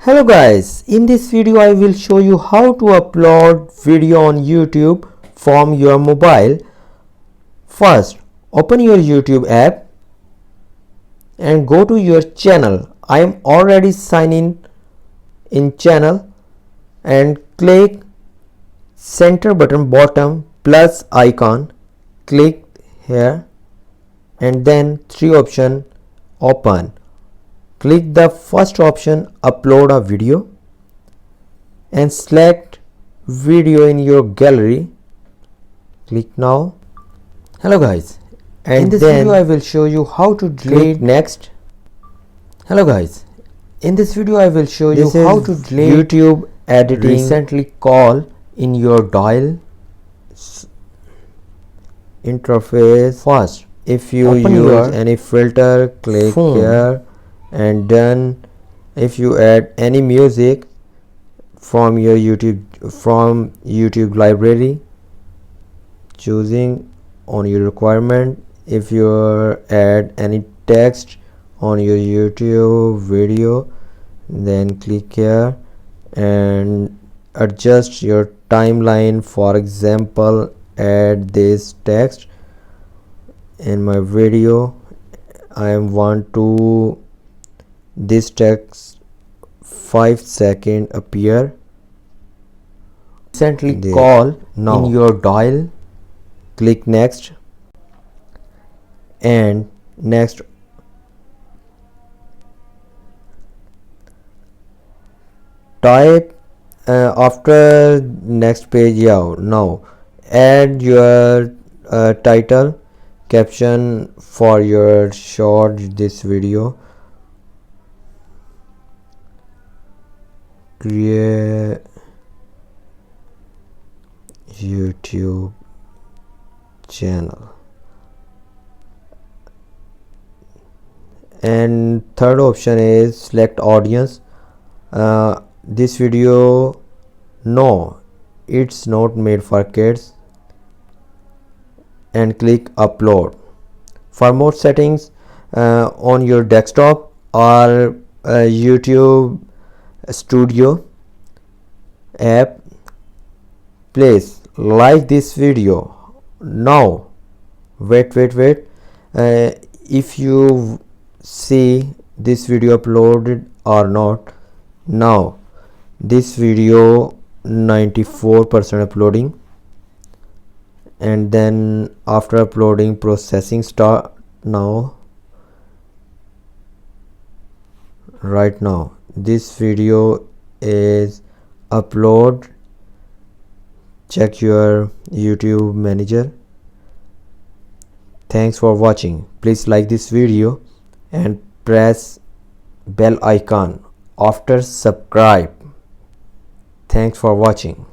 Hello guys, in this video I will show you how to upload video on YouTube from your mobile. First, open your YouTube app and go to your channel. I am already signed in channel and click center button bottom plus icon. Click here and then three option open. Click the first option, upload a video, and select video in your gallery. Click now. Hello guys, and in this video I will show you how to delete next. Hello guys, in this video I will show you how to delete YouTube editing recently call in your dial interface. First, if you use any filter, click here and done. If you add any music from your YouTube library, choosing on your requirement. If you add any text on your YouTube video, then click here and adjust your timeline. For example, add this text in my video. I want to this text 5 seconds appear recently call now in your dial. Click next and next. Type after next page. Now add your title caption for your short this video. Create YouTube channel, and third option is select audience. This video, no, it's not made for kids, and click upload. For more settings on your desktop or YouTube Studio app, please like this video. Now wait, if you see this video uploaded or not. Now this video 94% uploading, and then after uploading processing start now. Right now this video is upload. Check your YouTube manager. Thanks for watching. Please like this video and press bell icon after subscribe. Thanks for watching.